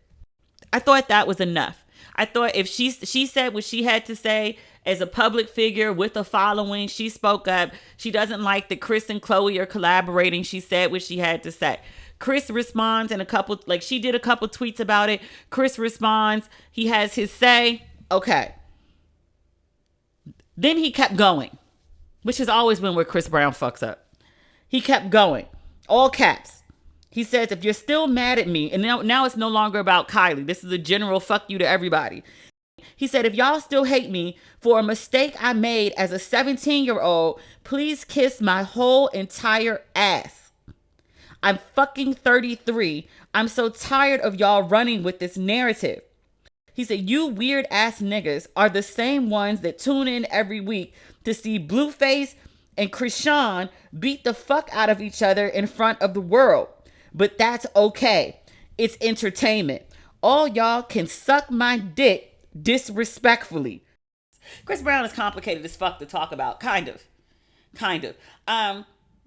I thought that was enough. I thought if she said what she had to say as a public figure with a following, she spoke up. She doesn't like that Chris and Chloe are collaborating. She said what she had to say. Chris responds in she did a couple tweets about it. Chris responds. He has his say. Okay. Then he kept going, which has always been where Chris Brown fucks up. He kept going. All caps. He says, if you're still mad at me, and now it's no longer about Kylie. This is a general fuck you to everybody. He said, if y'all still hate me for a mistake I made as a 17-year-old, please kiss my whole entire ass. I'm fucking 33. I'm so tired of y'all running with this narrative. He said, you weird ass niggas are the same ones that tune in every week to see Blueface and Krishan beat the fuck out of each other in front of the world. But that's okay. It's entertainment. All y'all can suck my dick disrespectfully. Chris Brown is complicated as fuck to talk about. Kind of.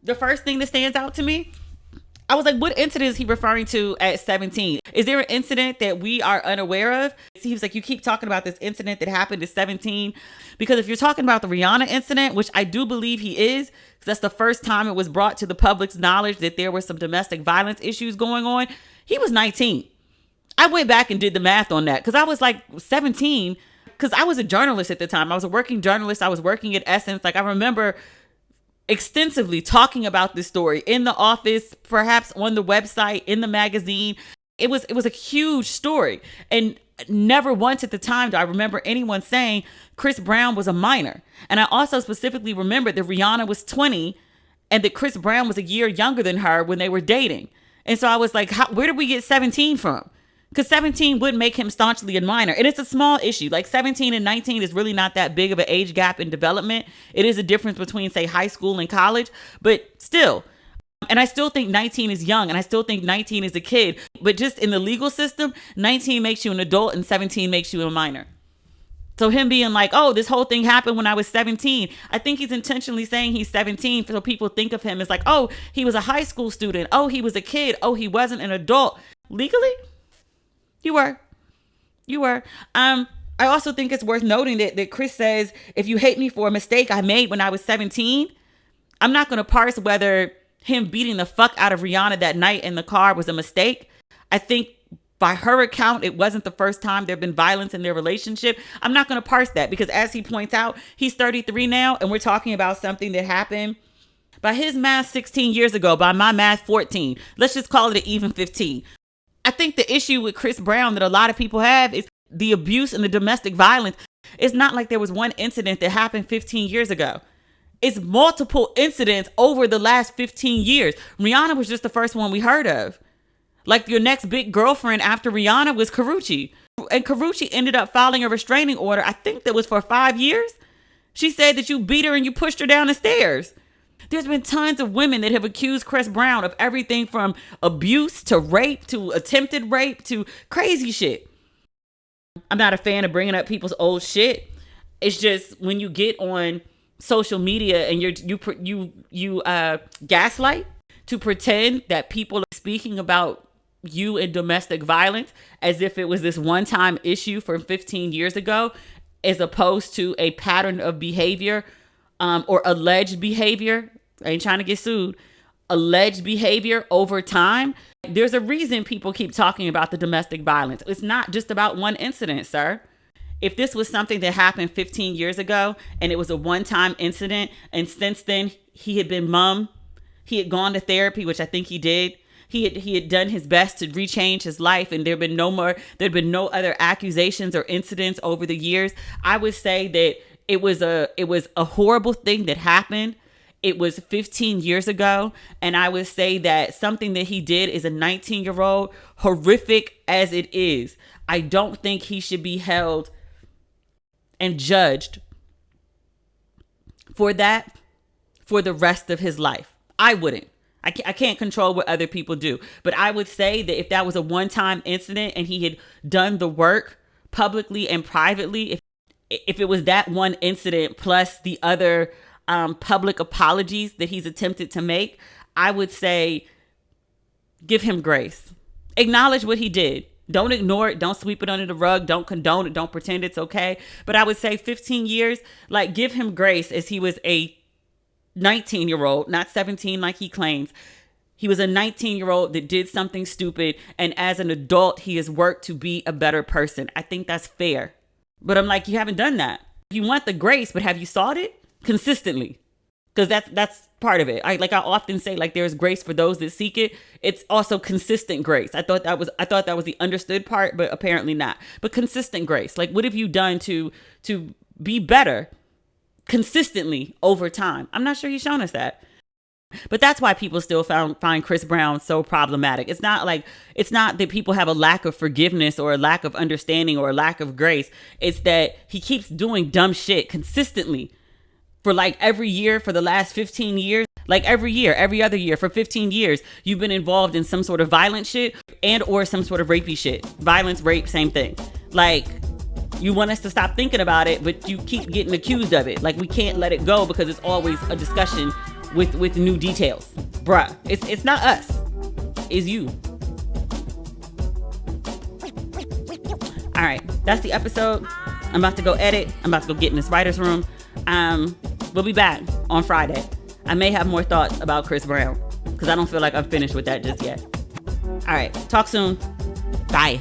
The first thing that stands out to me, I was like, what incident is he referring to at 17? Is there an incident that we are unaware of? He was like, you keep talking about this incident that happened at 17. Because if you're talking about the Rihanna incident, which I do believe he is, because that's the first time it was brought to the public's knowledge that there were some domestic violence issues going on, he was 19. I went back and did the math on that because I was like 17, because I was a journalist at the time. I was a working journalist. I was working at Essence. Like, I remember extensively talking about this story in the office, perhaps on the website, in the magazine. It was a huge story. And never once at the time do I remember anyone saying Chris Brown was a minor. And I also specifically remember that Rihanna was 20 and that Chris Brown was a year younger than her when they were dating. And so I was like, where did we get 17 from? Because 17 would make him staunchly a minor. And it's a small issue. Like 17 and 19 is really not that big of an age gap in development. It is a difference between, say, high school and college. But still, and I still think 19 is young. And I still think 19 is a kid. But just in the legal system, 19 makes you an adult and 17 makes you a minor. So him being like, oh, this whole thing happened when I was 17. I think he's intentionally saying he's 17 so people think of him as like, oh, he was a high school student. Oh, he was a kid. Oh, he wasn't an adult. Legally, you were. I also think it's worth noting that Chris says, if you hate me for a mistake I made when I was 17, I'm not going to parse whether him beating the fuck out of Rihanna that night in the car was a mistake. I think by her account, it wasn't the first time there had been violence in their relationship. I'm not going to parse that because as he points out, he's 33 now and we're talking about something that happened by his math 16 years ago, by my math 14. Let's just call it an even 15. I think the issue with Chris Brown that a lot of people have is the abuse and the domestic violence. It's not like there was one incident that happened 15 years ago. It's multiple incidents over the last 15 years. Rihanna was just the first one we heard of. Like your next big girlfriend after Rihanna was Karrueche. And Karrueche ended up filing a restraining order. I think that was for 5 years. She said that you beat her and you pushed her down the stairs. There's been tons of women that have accused Chris Brown of everything from abuse to rape to attempted rape to crazy shit. I'm not a fan of bringing up people's old shit. It's just when you get on social media and you gaslight to pretend that people are speaking about you in domestic violence as if it was this one-time issue from 15 years ago, as opposed to a pattern of behavior or alleged behavior. I ain't trying to get sued. Alleged behavior over time. There's a reason people keep talking about the domestic violence. It's not just about one incident, sir. If this was something that happened 15 years ago and it was a one-time incident, and since then he had been mum, he had gone to therapy, which I think he did. He had done his best to rechange his life, and there'd been no other accusations or incidents over the years. I would say that it was a horrible thing that happened. It was 15 years ago, and I would say that something that he did is a 19-year-old, horrific as it is. I don't think he should be held and judged for that for the rest of his life. I wouldn't. I can't control what other people do. But I would say that if that was a one-time incident and he had done the work publicly and privately, if it was that one incident plus the other public apologies that he's attempted to make, I would say give him grace. Acknowledge what he did. Don't ignore it. Don't sweep it under the rug. Don't condone it. Don't pretend it's okay. But I would say 15 years, like give him grace as he was a 19-year-old, not 17 like he claims. He was a 19-year-old that did something stupid, and as an adult, he has worked to be a better person. I think that's fair. But I'm like, you haven't done that. You want the grace, but have you sought it consistently? Because that's part of it. I often say, like, there's grace for those that seek it. It's also consistent grace. I thought that was the understood part, but apparently not. But consistent grace. Like, what have you done to be better consistently over time? I'm not sure he's shown us that. But that's why people still find Chris Brown so problematic. It's not that people have a lack of forgiveness or a lack of understanding or a lack of grace. It's that he keeps doing dumb shit consistently for like every year for the last 15 years. Like every year, every other year for 15 years, you've been involved in some sort of violent shit and or some sort of rapey shit. Violence, rape, same thing. Like, you want us to stop thinking about it, but you keep getting accused of it. Like, we can't let it go because it's always a discussion with new details. Bruh, it's not us. It's you. All right, that's the episode. I'm about to go edit. I'm about to go get in this writer's room. We'll be back on Friday. I may have more thoughts about Chris Brown because I don't feel like I'm finished with that just yet. All right, talk soon. Bye.